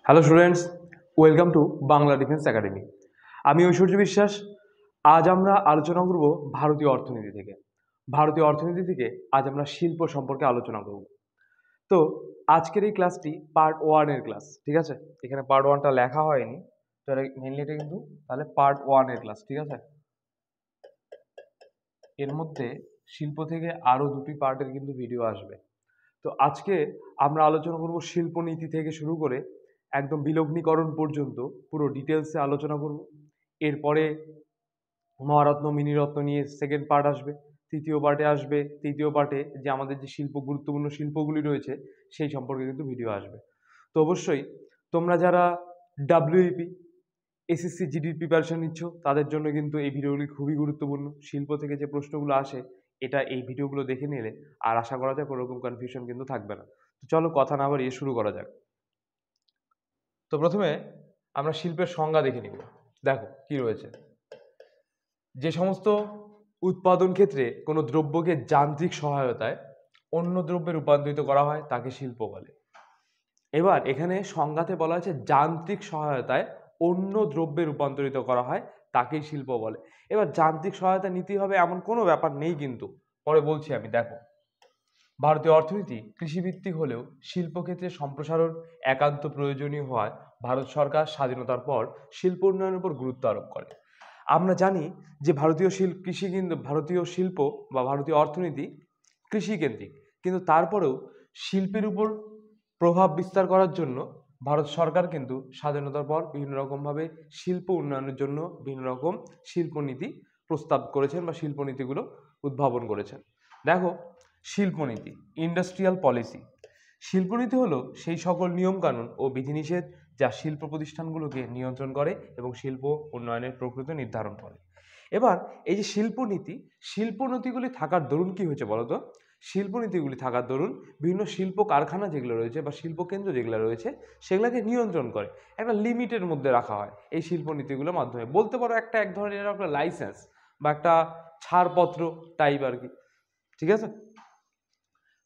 Hello students, welcome to Bangla defence academy. আমি ঐশ্বর্য বিশ্বাস। আজ আমরা আলোচনা করব ভারতীয় অর্থনীতি থেকে। ভারতীয় অর্থনীতি থেকে আজ আমরা শিল্প সম্পর্কে আলোচনা করব। তো আজকের এই ক্লাসটি পার্ট ওয়ানের ক্লাস, ঠিক আছে? এখানে পার্ট ওয়ানটা লেখা হয়নি, তো মেনলি এটা কিন্তু তাহলে পার্ট ওয়ানের ক্লাস, ঠিক আছে? এর মধ্যে শিল্প থেকে আরও দুটি পার্টের কিন্তু ভিডিও আসবে। তো আজকে আমরা আলোচনা করব শিল্পনীতি থেকে শুরু করে একদম বিলগ্নীকরণ পর্যন্ত পুরো ডিটেলসে আলোচনা করব। এরপরে মহারত্ন মিনিরত্ন নিয়ে সেকেন্ড পার্ট আসবে, তৃতীয় পার্টে যে আমাদের যে গুরুত্বপূর্ণ শিল্পগুলি রয়েছে সেই সম্পর্কে কিন্তু ভিডিও আসবে। তো অবশ্যই তোমরা যারা ডাব্লিউইপি এসএসসি জিডির প্রিপারেশন নিচ্ছ তাদের জন্য কিন্তু এই ভিডিওগুলি খুবই গুরুত্বপূর্ণ। শিল্প থেকে যে প্রশ্নগুলো আসে এই ভিডিওগুলো দেখে নিলে আর আশা করা যায় কোনো রকম কনফিউশন কিন্তু থাকবে না। তো চলো কথা না বাড়িয়ে শুরু করা যাক। তো প্রথমে আমরা শিল্পের সংজ্ঞা দেখে নিব। দেখো কি রয়েছে। যে সমস্ত উৎপাদন ক্ষেত্রে কোনো দ্রব্যকে যান্ত্রিক সহায়তায় অন্য দ্রব্যে রূপান্তরিত করা হয় তাকে শিল্প বলে। এবার এখানে সংজ্ঞাতে বলা হয়েছে যান্ত্রিক সহায়তায় অন্য দ্রব্যে রূপান্তরিত করা হয় তাকেই শিল্প বলে। এবার যান্ত্রিক সহায়তা নিতে হবে এমন কোনো ব্যাপার নেই, কিন্তু পরে বলছি আমি। দেখো, ভারতীয় অর্থনীতি কৃষিভিত্তিক হলেও শিল্পক্ষেত্রে সম্প্রসারণ একান্ত প্রয়োজনীয় হওয়ায় ভারত সরকার স্বাধীনতার পর শিল্প উন্নয়নের উপর গুরুত্ব আরোপ করে। আমরা জানি যে ভারতীয় শিল্প বা ভারতীয় অর্থনীতি কৃষিকেন্দ্রিক, কিন্তু তারপরেও শিল্পের উপর প্রভাব বিস্তার করার জন্য ভারত সরকার কিন্তু স্বাধীনতার পর বিভিন্ন রকমভাবে শিল্প উন্নয়নের জন্য বিভিন্ন রকম শিল্পনীতি প্রস্তাব করেছেন বা শিল্পনীতিগুলো উদ্ভাবন করেছেন। দেখো, শিল্পনীতি ইন্ডাস্ট্রিয়াল পলিসি। শিল্পনীতি হলো সেই সকল নিয়মকানুন ও বিধিনিষেধ যা শিল্প প্রতিষ্ঠানগুলোকে নিয়ন্ত্রণ করে এবং শিল্প উন্নয়নের প্রকৃতি নির্ধারণ করে। এবার এই যে শিল্পনীতিগুলি থাকার দরুন কি হয়েছে বলতো? শিল্পনীতিগুলি থাকার দরুন বিভিন্ন শিল্প কারখানা যেগুলো রয়েছে বা শিল্পকেন্দ্র যেগুলো রয়েছে সেগুলোকে নিয়ন্ত্রণ করে, একটা লিমিটের মধ্যে রাখা হয় এই শিল্পনীতিগুলোর মাধ্যমে। বলতে পারো এক ধরনের একটা লাইসেন্স বা একটা ছাড়পত্র টাইপ আর কি, ঠিক আছে?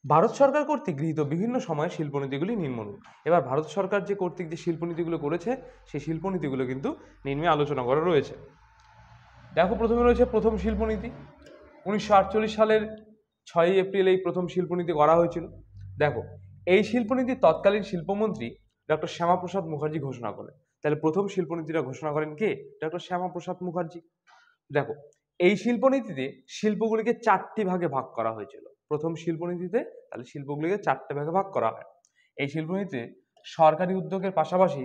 ভারত সরকার কর্তৃক গৃহীত বিভিন্ন সময়ে শিল্পনীতিগুলি নিম্নরূপ। এবার ভারত সরকার যে কর্তৃক যে শিল্পনীতিগুলো করেছে সেই শিল্পনীতিগুলো কিন্তু নিম্নে আলোচনা করা রয়েছে। দেখো, প্রথমে রয়েছে প্রথম শিল্পনীতি। 1948 সালের 6 এপ্রিল এই প্রথম শিল্পনীতি করা হয়েছিল। দেখো, এই শিল্পনীতি তৎকালীন শিল্পমন্ত্রী ডক্টর শ্যামাপ্রসাদ মুখার্জি ঘোষণা করেন। তাহলে প্রথম শিল্পনীতিটা ঘোষণা করেন কে? ডক্টর শ্যামাপ্রসাদ মুখার্জি। দেখো, এই শিল্পনীতিতে শিল্পগুলিকে 4টি ভাগে ভাগ করা হয়েছিল। প্রথম শিল্পনীতিতে তাহলে শিল্পগুলিকে 4টে ভাগে ভাগ করা হয়। এই শিল্পনীতিতে সরকারি উদ্যোগের পাশাপাশি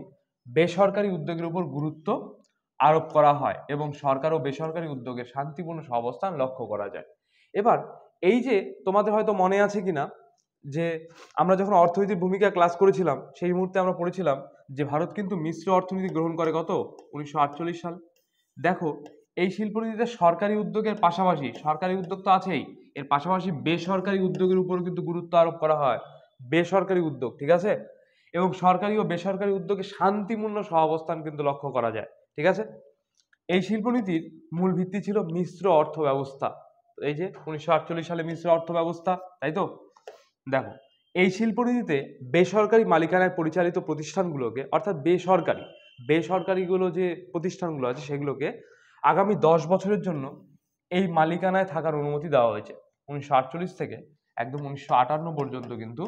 বেসরকারি উদ্যোগের উপর গুরুত্ব আরোপ করা হয় এবং সরকার ও বেসরকারি উদ্যোগের শান্তিপূর্ণ সহাবস্থান লক্ষ্য করা যায়। এবার এই যে তোমাদের হয়তো মনে আছে কিনা যে আমরা যখন অর্থনীতির ভূমিকা ক্লাস করেছিলাম সেই মুহূর্তে আমরা পড়েছিলাম যে ভারত কিন্তু মিশ্র অর্থনীতি গ্রহণ করে কত? 1948 সাল। দেখো, এই শিল্পনীতিতে সরকারি উদ্যোগের পাশাপাশি, সরকারি উদ্যোগ তো আছেই, এর পাশাপাশি বেসরকারি উদ্যোগের উপর কিন্তু গুরুত্ব আরোপ করা হয়। বেসরকারি উদ্যোগ, ঠিক আছে? এবং সরকারি ও বেসরকারি উদ্যোগে শান্তিপূর্ণ সহাবস্থান কিন্তু লক্ষ্য করা যায়, ঠিক আছে? এই শিল্পনীতির মূল ভিত্তি ছিল মিশ্র অর্থ ব্যবস্থা। এই যে 1948 সালে মিশ্র অর্থ ব্যবস্থা, তাই তো? দেখো, এই শিল্পনীতিতে বেসরকারি মালিকানায় পরিচালিত প্রতিষ্ঠানগুলোকে, অর্থাৎ বেসরকারিগুলো যে প্রতিষ্ঠানগুলো আছে সেগুলোকে আগামী 10 বছরের জন্য এই মালিকানায় থাকার অনুমতি দেওয়া হয়েছে। 1948 থেকে একদম 1958 পর্যন্ত কিন্তু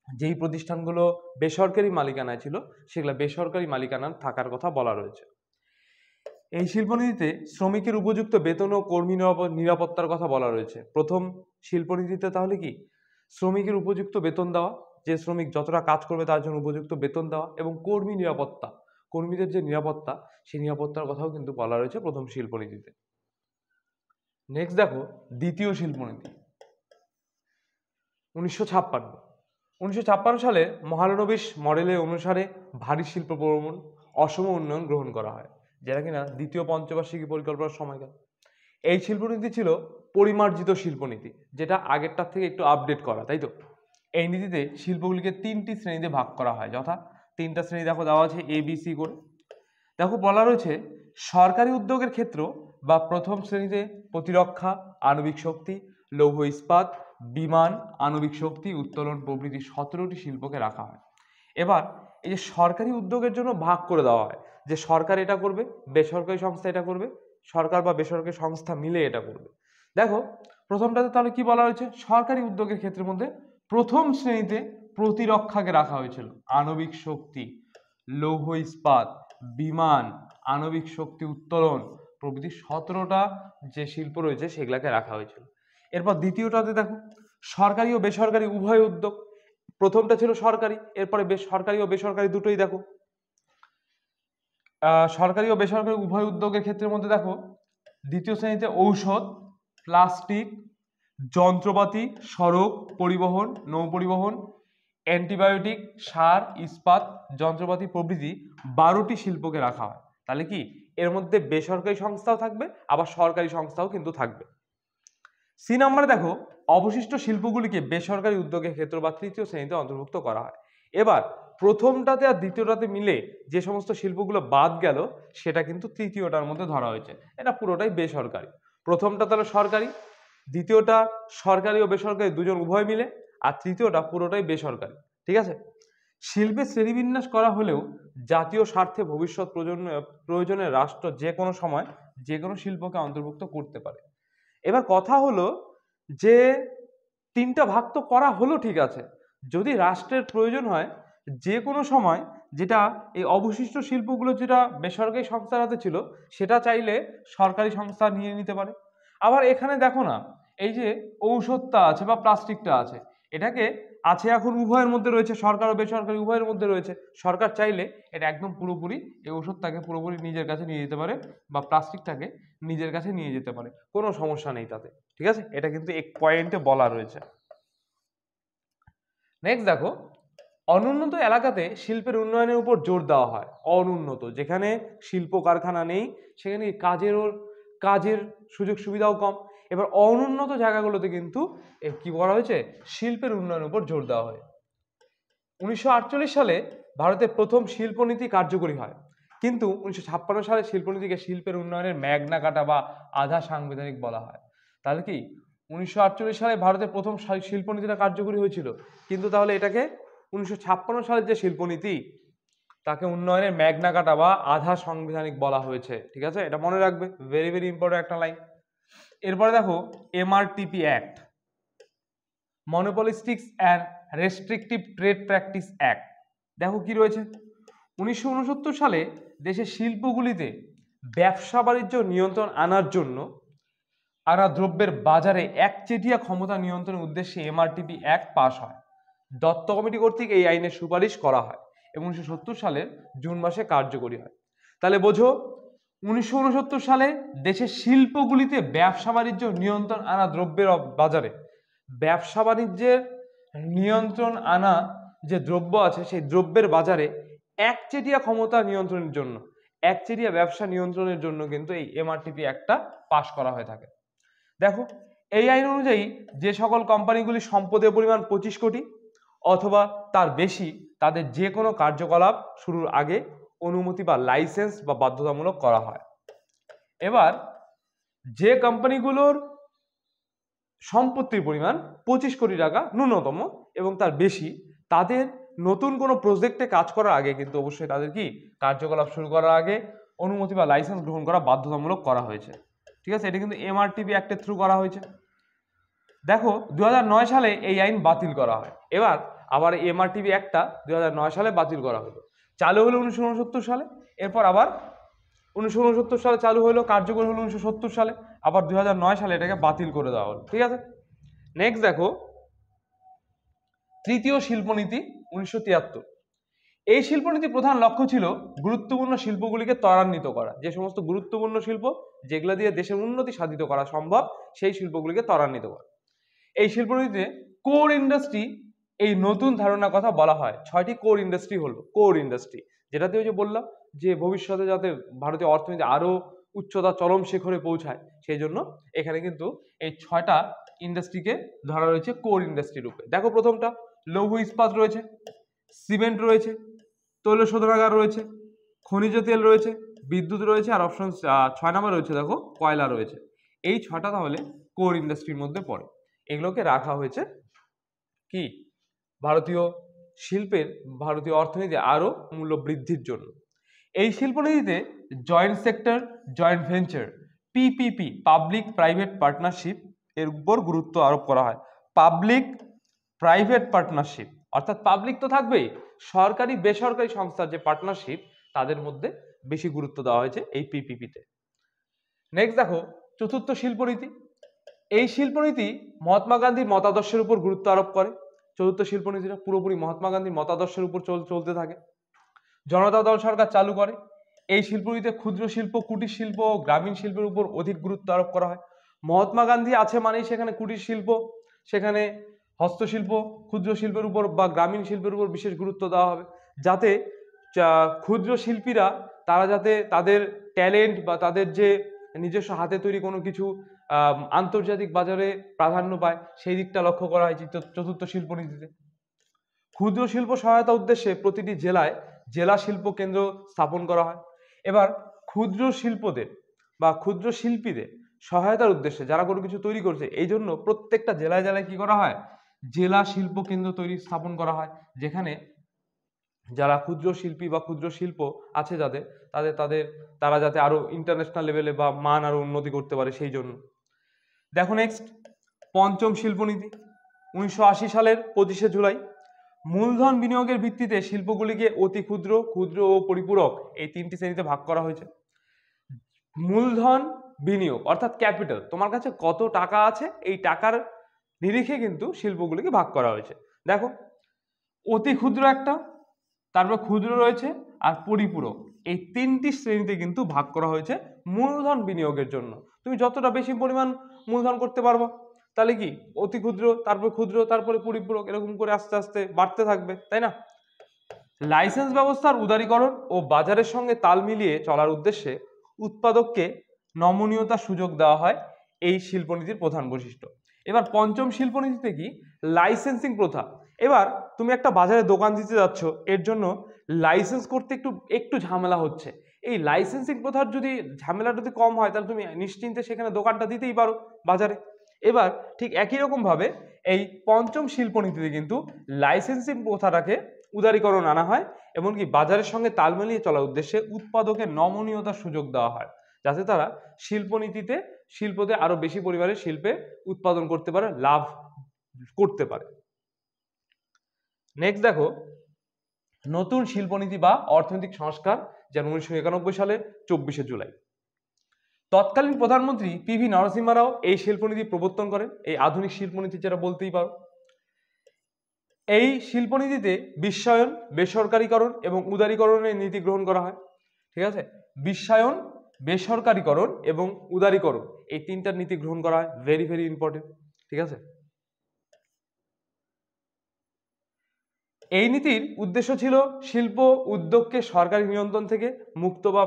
যেই প্রতিষ্ঠানগুলো বেসরকারি মালিকানায় ছিল সেগুলো বেসরকারি মালিকানায় থাকার কথা বলা রয়েছে। এই শিল্পনীতিতে শ্রমিকের উপযুক্ত বেতন ও কর্মী নিরাপত্তার কথা বলা রয়েছে। প্রথম শিল্পনীতিতে তাহলে কি? শ্রমিকের উপযুক্ত বেতন দেওয়া, যে শ্রমিক যতটা কাজ করবে তার জন্য উপযুক্ত বেতন দেওয়া, এবং কর্মী নিরাপত্তা, কর্মীদের যে নিরাপত্তা সেই নিরাপত্তার কথাও কিন্তু বলা রয়েছে প্রথম শিল্পনীতিতে। নেক্সট দেখো, দ্বিতীয় শিল্পনীতি 1956 সালে মহালনবিশ মডেলের অনুসারে ভারী শিল্প প্রবণ অসম উন্নয়ন গ্রহণ করা হয়, যেটা কিনা দ্বিতীয় পঞ্চবার্ষিকী পরিকল্পনার সময়কাল। এই শিল্পনীতি ছিল পরিমার্জিত শিল্পনীতি, যেটা আগেরটার থেকে একটু আপডেট করা, তাই তো? এই নীতিতে শিল্পগুলিকে 3টি শ্রেণীতে ভাগ করা হয়, যথা 3টা শ্রেণী দেখো দেওয়া আছে ABC করে। দেখো, বলা রয়েছে সরকারি উদ্যোগের ক্ষেত্র বা প্রথম শ্রেণীতে প্রতিরক্ষা, আণবিক শক্তি, লৌহ ইস্পাত, বিমান, আণবিক শক্তি, উত্তোলন প্রভৃতি 17টি শিল্পকে রাখা হয়। এবার এই যে সরকারি উদ্যোগের জন্য ভাগ করে দেওয়া হয়, যে সরকার এটা করবে, বেসরকারি সংস্থা এটা করবে, সরকার বা বেসরকারি সংস্থা মিলে এটা করবে। দেখো প্রথমটাতে তাহলে কি বলা হয়েছে, সরকারি উদ্যোগের ক্ষেত্রের মধ্যে প্রথম শ্রেণীতে প্রতিরক্ষাকে রাখা হয়েছিল, আণবিক শক্তি, লৌহ ইস্পাত, বিমান, আণবিক শক্তি উত্তোলন প্রভৃতি 17টা যে শিল্প রয়েছে সেগুলাকে রাখা হয়েছিল। এরপর দ্বিতীয়টাতে দেখো সরকারি ও বেসরকারি উভয় উদ্যোগ, প্রথমটা ছিল সরকারি, এরপরে সরকারি ও বেসরকারি দুটোই দেখো। সরকারি ও বেসরকারি উভয় উদ্যোগের ক্ষেত্রের মধ্যে দেখো দ্বিতীয় শ্রেণীতে ঔষধ, প্লাস্টিক, যন্ত্রপাতি, সড়ক পরিবহন, নৌ পরিবহন, অ্যান্টিবায়োটিক, সার, ইস্পাত, যন্ত্রপাতি প্রভৃতি 12টি শিল্পকে রাখা হয়। তাহলে কি এর মধ্যে বেসরকারি সংস্থাও থাকবে, আবার সরকারি সংস্থাও কিন্তু থাকবে। সি নাম্বারে দেখো অবশিষ্ট শিল্পগুলিকে বেসরকারি উদ্যোগের ক্ষেত্র বা তৃতীয় শ্রেণীতে অন্তর্ভুক্ত করা হয়। এবার প্রথমটাতে আর দ্বিতীয়টাতে মিলে যে সমস্ত শিল্পগুলো বাদ গেল সেটা কিন্তু তৃতীয়টার মধ্যে ধরা হয়েছে, এটা পুরোটাই বেসরকারি। প্রথমটা তাহলে সরকারি, দ্বিতীয়টা সরকারি ও বেসরকারি দুজন উভয় মিলে, আর তৃতীয়টা পুরোটাই বেসরকারি। ঠিক আছে, শিল্পের শ্রেণীবিন্যাস করা হলেও জাতীয় স্বার্থে ভবিষ্যৎ প্রয়োজনে রাষ্ট্র যে কোনো সময় যে কোনো শিল্পকে অন্তর্ভুক্ত করতে পারে। এবার কথা হলো যে তিনটা ভাগ তো করা হলো, ঠিক আছে, যদি রাষ্ট্রের প্রয়োজন হয় যে কোনো সময়, যেটা এই অবশিষ্ট শিল্পগুলো যেটা বেসরকারি সংস্থার হাতে ছিল সেটা চাইলে সরকারি সংস্থা নিয়ে নিতে পারে। আবার এখানে দেখো না, এই যে ঔষধটা আছে বা প্লাস্টিকটা আছে, এটাকে আছে এখন উভয়ের মধ্যে রয়েছে, সরকার ও বেসরকারি উভয়ের মধ্যে রয়েছে। সরকার চাইলে এটা একদম পুরোপুরি এই ওষুধটাকে পুরোপুরি নিজের কাছে নিয়ে যেতে পারে বা প্লাস্টিকটাকে নিজের কাছে নিয়ে যেতে পারে, কোনো সমস্যা নেই তাতে। ঠিক আছে, এটা কিন্তু এক পয়েন্টে বলা রয়েছে। নেক্সট দেখো অনুন্নত এলাকাতে শিল্পের উন্নয়নের উপর জোর দেওয়া হয়। অনুন্নত যেখানে শিল্প কারখানা নেই সেখানে কাজের সুযোগ সুবিধাও কম। এবার অনুন্নত জায়গাগুলোতে কিন্তু কি বলা হয়েছে, শিল্পের উন্নয়নের উপর জোর দেওয়া হয়। 1948 সালে ভারতের প্রথম শিল্পনীতি কার্যকরী হয়, কিন্তু 1956 সালে শিল্পনীতিকে শিল্পের উন্নয়নের ম্যাগনা কাটা বা আধা সাংবিধানিক বলা হয়। তাহলে কি 1948 সালে ভারতের প্রথম শিল্পনীতিটা কার্যকরী হয়েছিল, কিন্তু তাহলে এটাকে 1956 সালের যে শিল্পনীতি তাকে উন্নয়নের ম্যাগনা কাটা বা আধা সাংবিধানিক বলা হয়েছে। ঠিক আছে, এটা মনে রাখবে, ভেরি ভেরি ইম্পর্টেন্ট একটা লাইন। এরপরে দেখো MRTP act, monopolistics and restrictive trade practice act. দেখো কি রয়েছে, 1969 সালে দেশের শিল্পগুলিতে ব্যবসা বাণিজ্য নিয়ন্ত্রণ আনার জন্য দ্রব্যের বাজারে একচেটিয়া ক্ষমতা নিয়ন্ত্রণের উদ্দেশ্যে এমআরটিপি অ্যাক্ট পাস হয়। দত্ত কমিটি কর্তৃক এই আইনের সুপারিশ করা হয় এবং 1970 সালের জুন মাসে কার্যকরী হয়। তাহলে বোঝো 1969 সালে দেশের শিল্পগুলিতে ব্যবসা বাণিজ্য নিয়ন্ত্রণ আনা দ্রব্যের বাজারে ব্যবসা বাণিজ্যের নিয়ন্ত্রণ আনা যে দ্রব্য আছে সেই দ্রব্যের বাজারে একচেটিয়া ক্ষমতা নিয়ন্ত্রণের জন্য, একচেটিয়া ব্যবসা নিয়ন্ত্রণের জন্য কিন্তু এই এমআরটিপি অ্যাক্টটা পাস করা হয়ে থাকে। দেখো এই আইন অনুযায়ী যে সকল কোম্পানিগুলির সম্পদের পরিমাণ 25 কোটি অথবা তার বেশি তাদের যে কোনো কার্যকলাপ শুরুর আগে অনুমতি বা লাইসেন্স বা বাধ্যতামূলক করা হয়। এবার যে কোম্পানিগুলোর সম্পত্তির পরিমাণ 25 কোটি টাকা ন্যূনতম এবং তার বেশি, তাদের নতুন কোনো প্রজেক্টে কাজ করার আগে কিন্তু অবশ্যই তাদের কি কার্যকলাপ শুরু করার আগে অনুমতি বা লাইসেন্স গ্রহণ করা বাধ্যতামূলক করা হয়েছে। ঠিক আছে, এটা কিন্তু এমআরটিপি অ্যাক্টের থ্রু করা হয়েছে। দেখো 2009 সালে এই আইন বাতিল করা হয়। এবার আবার এমআরটিপি অ্যাক্টটা 2009 সালে বাতিল করা হলো, চালু হলো 1969 সালে, এরপর আবার 1969 সালে চালু হলো, কার্যকর হলো 1970 সালে, আবার 2009 সালে এটাকে বাতিল করে দেওয়া হলো। ঠিক আছে, নেক্সট দেখো তৃতীয় শিল্পনীতি 1973। এই শিল্পনীতির প্রধান লক্ষ্য ছিল গুরুত্বপূর্ণ শিল্পগুলিকে ত্বরান্বিত করা, যে সমস্ত গুরুত্বপূর্ণ শিল্প যেগুলো দিয়ে দেশের উন্নতি সাধিত করা সম্ভব সেই শিল্পগুলিকে ত্বরান্বিত করা। এই শিল্পনীতিতে কোর ইন্ডাস্ট্রি এই নতুন ধারণার কথা বলা হয়। 6টি কোর ইন্ডাস্ট্রি হলো, কোর ইন্ডাস্ট্রি যেটাতে ওই যে বললাম যে ভবিষ্যতে যাতে ভারতীয় অর্থনীতি আরো উচ্চতা চরম শিখরে পৌঁছায় সেই জন্য এখানে কিন্তু এই 6টা ইন্ডাস্ট্রিকে ধরা রয়েছে কোর ইন্ডাস্ট্রি রূপে। দেখো প্রথমটা লৌহ ইস্পাত রয়েছে, সিমেন্ট রয়েছে, তৈল শোধনাগার রয়েছে, খনিজ তেল রয়েছে, বিদ্যুৎ রয়েছে, আর অপশন 6 নম্বর রয়েছে দেখো কয়লা রয়েছে। এই 6টা তাহলে কোর ইন্ডাস্ট্রির মধ্যে পড়ে। এগুলোকে রাখা হয়েছে কি ভারতীয় শিল্পের ভারতীয় অর্থনীতি আরও মূল্য বৃদ্ধির জন্য। এই শিল্পনীতিতে joint sector joint venture PPP public private partnership এর উপর গুরুত্ব আরোপ করা হয়। পাবলিক প্রাইভেট পার্টনারশিপ অর্থাৎ পাবলিক তো থাকবেই, সরকারি বেসরকারি সংস্থার যে পার্টনারশিপ তাদের মধ্যে বেশি গুরুত্ব দেওয়া হয়েছে এই পিপিপিতে। নেক্সট দেখো চতুর্থ শিল্পনীতি। এই শিল্পনীতি মহাত্মা গান্ধীর মতাদর্শের উপর গুরুত্ব আরোপ করে। চতুর্থ শিল্পনীতিটা পুরোপুরি মহাত্মা গান্ধীর মতাদর্শের উপর চলতে থাকে। জনতা দল সরকার চালু করে। এই শিল্পনীতিতে ক্ষুদ্র শিল্প, কুটির শিল্প, গ্রামীণ শিল্পের উপর অধিক গুরুত্ব আরোপ করা হয়। মহাত্মা গান্ধী আছে মানেই সেখানে কুটির শিল্প, সেখানে হস্তশিল্প, ক্ষুদ্র শিল্পের উপর বা গ্রামীণ শিল্পের উপর বিশেষ গুরুত্ব দেওয়া হবে, যাতে ক্ষুদ্র শিল্পীরা তারা যাতে তাদের ট্যালেন্ট বা তাদের যে নিজস্ব হাতে তৈরি কোনো কিছু আন্তর্জাতিক বাজারে প্রাধান্য পায়, সেই দিকটা লক্ষ্য করা হয়েছে চতুর্থ শিল্পনীতিতে। ক্ষুদ্র শিল্প সহায়তা উদ্দেশ্যে প্রতিটি জেলায় জেলা শিল্প কেন্দ্র স্থাপন করা হয়। এবার ক্ষুদ্র শিল্পদের বা ক্ষুদ্র শিল্পীদের সহায়তার উদ্দেশ্যে যারা কোনো কিছু তৈরি করছে, এই জন্য প্রত্যেকটা জেলায় জেলায় কি করা হয়, জেলা শিল্প কেন্দ্র স্থাপন করা হয়, যেখানে যারা ক্ষুদ্র শিল্পী বা ক্ষুদ্র শিল্প আছে যাদের তারা যাতে আরো ইন্টারন্যাশনাল লেভেলে বা মান আরো উন্নতি করতে পারে সেই জন্য। দেখো নেক্সট পঞ্চম শিল্পনীতি 1980 সালের 25শে জুলাই। মূলধন বিনিয়োগের ভিত্তিতে শিল্পগুলিকে অতি ক্ষুদ্র, ক্ষুদ্র ও পরিপূরক এই তিনটি শ্রেণীতে ভাগ করা হয়েছে। মূলধন বিনিয়োগ অর্থাৎ ক্যাপিটাল, তোমার কাছে কত টাকা আছে এই টাকার নিরিখে কিন্তু শিল্পগুলিকে ভাগ করা হয়েছে। দেখো অতি ক্ষুদ্র একটা, তারপর ক্ষুদ্র রয়েছে আর পরিপূরক, এই তিনটি শ্রেণীতে কিন্তু ভাগ করা হয়েছে মূলধন বিনিয়োগের জন্য। তুমি যতটা বেশি পরিমাণ মূলধন করতে পারবো, তাহলে কি অতি ক্ষুদ্র, তারপর ক্ষুদ্র, তারপরে পরিপূরক, এরকম করে আস্তে আস্তে বাড়তে থাকবে, তাই না? লাইসেন্স ব্যবস্থার উদারীকরণ ও বাজারের সঙ্গে তাল মিলিয়ে চলার উদ্দেশ্যে উৎপাদককে নমনীয়তার সুযোগ দেওয়া হয়, এই শিল্পনীতির প্রধান বৈশিষ্ট্য। এবার পঞ্চম শিল্পনীতিতে কি, লাইসেন্সিং প্রথা। এবার তুমি একটা বাজারে দোকান দিতে যাচ্ছ, এর জন্য লাইসেন্স করতে একটু ঝামেলা হচ্ছে। এই লাইসেন্সিং প্রথার যদি ঝামেলা যদি কম হয়, তাহলে তুমি নিশ্চিন্তে সেখানে দোকানটা দিতেই পারো বাজারে। এবার ঠিক একই রকম ভাবে এই পঞ্চম শিল্পনীতিতে কিন্তু লাইসেন্সিং প্রথাটাকে উদারীকরণ আনা হয়, এমনকি বাজারের সঙ্গে তাল মিলিয়ে চলার উদ্দেশ্যে উৎপাদকের নমনীয়তার সুযোগ দেওয়া হয়, যাতে তারা শিল্পতে আরো বেশি পরিমাণে শিল্পে উৎপাদন করতে পারে, লাভ করতে পারে। নেক্সট দেখো নতুন শিল্পনীতি বা অর্থনৈতিক সংস্কার, যা 1991 সালের 24শে জুলাই। তৎকালীন প্রধানমন্ত্রী পিভি নরসিংহ রাও এই শিল্পনীতি প্রবর্তন করেন, এই আধুনিক শিল্পনীতি যেটা বলতেই পারো। এই শিল্পনীতিতে বিশ্বায়ন, বেসরকারীকরণ এবং উদারীকরণের নীতি গ্রহণ করা হয়। ঠিক আছে, বিশ্বায়ন, বেসরকারীকরণ এবং উদারীকরণ এই তিনটা নীতি গ্রহণ করা হয়, ভেরি ভেরি ইম্পর্টেন্ট। ঠিক আছে, এই নীতির উদ্দেশ্য ছিল শিল্প উদ্যোগকে সরকারি নিয়ন্ত্রণ থেকে মুক্ত বা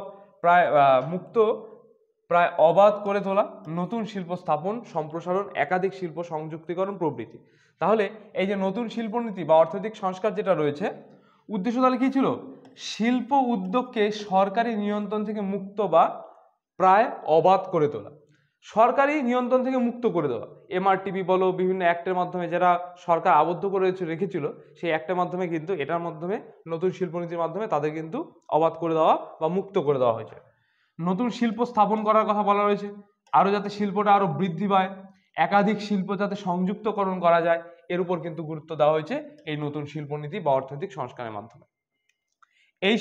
প্রায় অবাধ করে তোলা, নতুন শিল্প স্থাপন, সম্প্রসারণ, একাধিক শিল্প সংযুক্তিকরণ প্রভৃতি। তাহলে এই যে নতুন শিল্পনীতি বা অর্থনৈতিক সংস্কার যেটা রয়েছে, উদ্দেশ্য তাহলে কি ছিল, শিল্প উদ্যোগকে সরকারি নিয়ন্ত্রণ থেকে মুক্ত বা প্রায় অবাধ করে তোলা, সরকারি নিয়ন্ত্রণ থেকে মুক্ত করে দেওয়া। এমআরটিপি বলো, বিভিন্ন অ্যাক্টের মাধ্যমে যারা সরকার আবদ্ধ করে রেখেছিল, সেই অ্যাক্টের মাধ্যমে কিন্তু এটার মাধ্যমে নতুন শিল্পনীতির মাধ্যমে তাদের কিন্তু অবাধ করে দেওয়া বা মুক্ত করে দেওয়া হয়েছে। নতুন শিল্প স্থাপন করার কথা বলা রয়েছে, আরো যাতে শিল্পটা আরো বৃদ্ধি পায়, একাধিক শিল্প যাতে সংযুক্তকরণ করা যায়, এর উপর কিন্তু গুরুত্ব দেওয়া হয়েছে এই নতুন শিল্পনীতি বা অর্থনৈতিক সংস্কারের মাধ্যমে। এই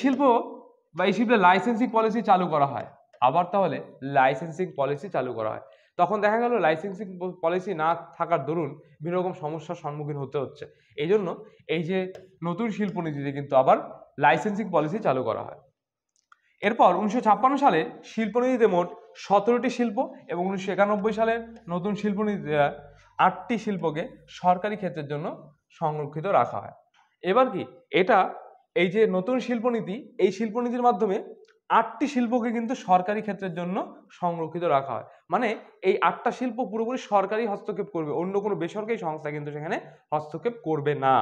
শিল্পে লাইসেন্সিং পলিসি চালু করা হয়। আবার তাহলে লাইসেন্সিং পলিসি চালু করা হয়, তখন দেখা গেল লাইসেন্সিং পলিসি না থাকার দরুন বিভিন্ন রকম সমস্যার সম্মুখীন হতে হচ্ছে। এই জন্য এই যে নতুন শিল্পনীতিতে কিন্তু আবার লাইসেন্সিং পলিসি চালু করা হয়। এরপর 1956 সালে শিল্পনীতিতে মোট 17টি শিল্প এবং 1991 সালের নতুন শিল্পনীতিতে 8টি শিল্পকে সরকারি ক্ষেত্রের জন্য সংরক্ষিত রাখা হয়। এবার কি এটা, এই যে নতুন শিল্পনীতি, এই শিল্পনীতির মাধ্যমে 8টি শিল্পকে কিন্তু সরকারি ক্ষেত্রের জন্য সংরক্ষিত রাখা হয়, মানে এই 8টা শিল্প পুরোপুরি সরকারি হস্তক্ষেপ করবে, অন্য কোনো বেসরকারি সংস্থা কিন্তু সেখানে হস্তক্ষেপ করবে না।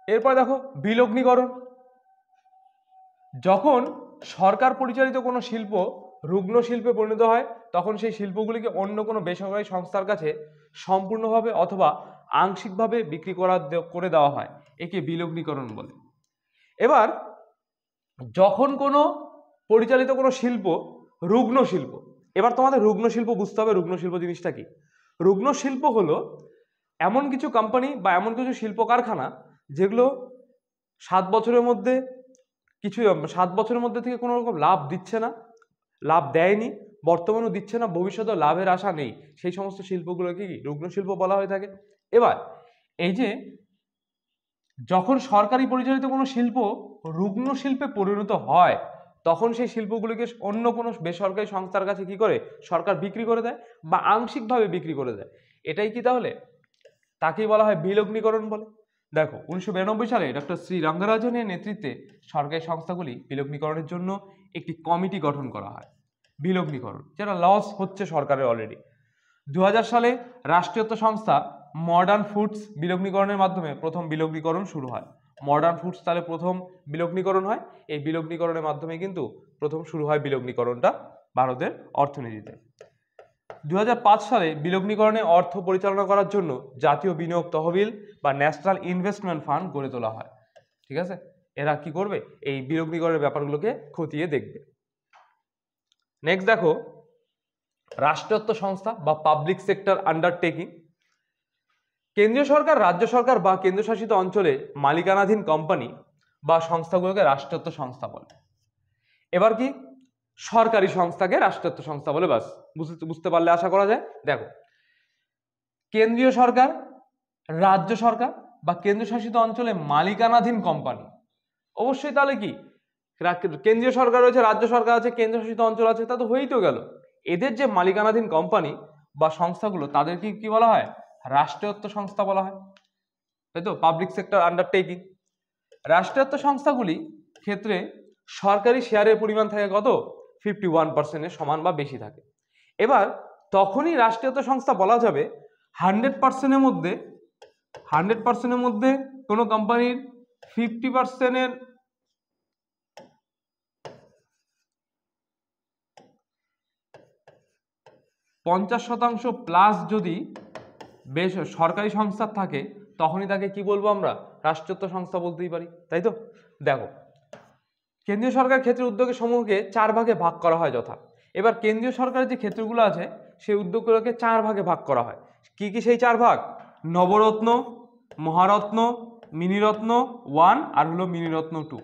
এরপর দেখো বিলগ্নীকরণ। যখন সরকার পরিচালিত কোনো শিল্প রুগ্ন শিল্পে পরিণত হয়, তখন সেই শিল্পগুলিকে অন্য কোনো বেসরকারি সংস্থার কাছে সম্পূর্ণভাবে অথবা আংশিকভাবে বিক্রি করে দেওয়া হয়, একে বিলগ্নীকরণ বলে। এবার যখন কোনো পরিচালিত কোনো শিল্প রুগ্ন শিল্প, এবার তোমাদের রুগ্ন শিল্প বুঝতে হবে রুগ্ন শিল্প জিনিসটা কি। রুগ্ন শিল্প হলো এমন কিছু কোম্পানি বা এমন কিছু শিল্প কারখানা যেগুলো 7 বছরের মধ্যে থেকে কোনো রকম লাভ দিচ্ছে না, লাভ দেয়নি, বর্তমানেও দিচ্ছে না, ভবিষ্যতে লাভের আশা নেই, সেই সমস্ত শিল্পগুলোকে কি রুগ্ন শিল্প বলা হয়ে থাকে। এবার এই যে যখন সরকারি পরিচালিত কোনো শিল্প রুগ্ন শিল্পে পরিণত হয়, তখন সেই শিল্পগুলিকে অন্য কোনো বেসরকারি সংস্থার কাছে কি করে সরকার বিক্রি করে দেয় বা আংশিকভাবে বিক্রি করে দেয়। এটাই কি তাহলে তাকেই বলা হয় বিলগ্নীকরণ বলে। দেখো 1992 সালে ডক্টর শ্রী রঙ্গরাজনের নেতৃত্বে সরকারি সংস্থাগুলি বিলগ্নীকরণের জন্য একটি কমিটি গঠন করা হয়, বিলগ্নীকরণ যেটা লস হচ্ছে সরকারের অলরেডি। 2000 সালে রাষ্ট্রীয়ত্ব সংস্থা মডার্ন ফুডস বিলগ্নীকরণের মাধ্যমে প্রথম বিলগ্নীকরণ শুরু হয়। মডার্ন ফুডস তাহলে প্রথম বিলগ্নীকরণ হয়, এই বিলগ্নীকরণের মাধ্যমে কিন্তু প্রথম শুরু হয় বিলগ্নীকরণটা ভারতের অর্থনীতিতে। 2005 সালে বিলগ্নীকরণে অর্থ পরিচালনা করার জন্য জাতীয় বিনিয়োগ তহবিল বা ন্যাশনাল ইনভেস্টমেন্ট ফান্ড গড়ে তোলা হয়। ঠিক আছে, এরা কি করবে এই বিলগ্নীকরণের ব্যাপারগুলোকে খতিয়ে দেখবে। নেক্সট দেখো রাষ্ট্রায়ত্ত সংস্থা বা পাবলিক সেক্টর আন্ডারটেকিং। কেন্দ্রীয় সরকার, রাজ্য সরকার বা কেন্দ্রশাসিত অঞ্চলে মালিকানাধীন কোম্পানি বা সংস্থাগুলোকে রাষ্ট্রায়ত্ত সংস্থা বলে। এবার কি সরকারি সংস্থাকে রাষ্ট্রায়ত্ত সংস্থা বলে, বাস বুঝতে পারলে আশা করা যায়। দেখো কেন্দ্রীয় সরকার, রাজ্য সরকার বা কেন্দ্রশাসিত অঞ্চলে মালিকানাধীন কোম্পানি, অবশ্যই তাহলে কি কেন্দ্রীয় সরকার রয়েছে, রাজ্য সরকার আছে, কেন্দ্রশাসিত অঞ্চল আছে, তা তো হয়েই তো গেল। এদের যে মালিকানাধীন কোম্পানি বা সংস্থাগুলো তাদেরকে কি বলা হয় রাষ্ট্রায়ত্ত সংস্থা বলা হয়, তাই তো, পাবলিক সেক্টর আন্ডারটেকিং। রাষ্ট্রায়ত্ত সংস্থাগুলি ক্ষেত্রে সরকারি শেয়ারের পরিমাণ থাকে কত 51%-এর সমান বা বেশি থাকে। এবার তখনই রাষ্ট্রায়ত্ত সংস্থা বলা যাবে 100%-এর মধ্যে কোনো কোম্পানির 50%-এর 50% প্লাস যদি বেশ সরকারি সংস্থা থাকে, তখনই তাকে কি বলবো আমরা রাষ্ট্রায়ত্ত সংস্থা বলতেই পারি, তাই তো। দেখো কেন্দ্রীয় সরকার ক্ষেত্রে উদ্যোগের সমূহকে 4 ভাগে ভাগ করা হয় যথা। এবার কেন্দ্রীয় সরকারের যে ক্ষেত্রগুলো আছে সেই উদ্যোগগুলোকে 4 ভাগে ভাগ করা হয়। কি কি সেই 4 ভাগ? নবরত্ন, মহারত্ন, মিনিরত্ন 1 আর হলো মিনিরত্ন 2,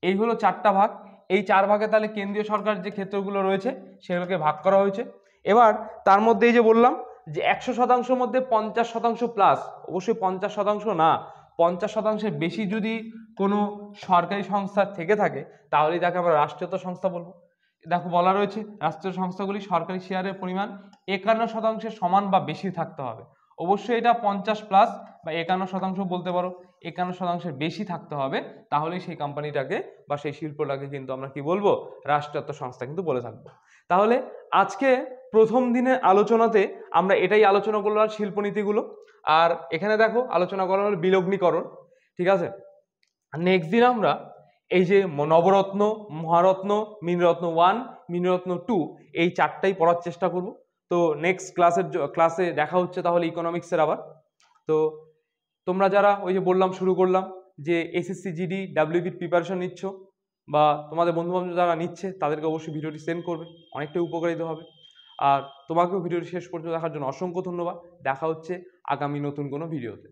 এই হলো 4টা ভাগ। এই 4 ভাগে তাহলে কেন্দ্রীয় সরকার যে ক্ষেত্রগুলো রয়েছে সেগুলোকে ভাগ করা হয়েছে। এবার তার মধ্যে এই যে বললাম যে 100%-এর মধ্যে 50% প্লাস, অবশ্যই 50% না, 50%-এর বেশি যদি কোনো সরকারি সংস্থা থেকে থাকে তাহলেই তাকে আমরা রাষ্ট্রায়ত্ত সংস্থা বলবো। দেখো বলা রয়েছে রাষ্ট্রীয় সংস্থাগুলি সরকারি শেয়ারের পরিমাণ 51%-এর সমান বা বেশি থাকতে হবে। অবশ্যই এটা 50 প্লাস বা 51% বলতে পারো, 51%-এর বেশি থাকতে হবে, তাহলেই সেই কোম্পানিটাকে বা সেই শিল্পটাকে কিন্তু আমরা কি বলবো রাষ্ট্রায়ত্ত সংস্থা কিন্তু বলে থাকবো। তাহলে আজকে প্রথম দিনের আলোচনাতে আমরা এটাই আলোচনা করলাম শিল্পনীতিগুলো, আর এখানে দেখো আলোচনা করা হলো বিলগ্নীকরণ। ঠিক আছে, নেক্সট দিন আমরা এই যে নবরত্ন, মহারত্ন, মিনিরত্ন 1, মিনিরত্ন 2 এই 4টাই পড়ার চেষ্টা করব। তো নেক্সট ক্লাসে দেখা হচ্ছে তাহলে ইকোনমিক্সের আবার। তো তোমরা যারা ওই যে বললাম শুরু করলাম যে এসএসসি জিডি ডাব্লিউবির প্রিপারেশন নিচ্ছ বা তোমাদের বন্ধুবান্ধব যারা নিচ্ছে তাদেরকে অবশ্যই ভিডিওটি সেন্ড করবে, অনেকটাই উপকারিত হবে। আর তোমাকেও ভিডিওটি শেষ পর্যন্ত দেখার জন্য অসংখ্য ধন্যবাদ। দেখা হচ্ছে আগামী নতুন কোনো ভিডিওতে।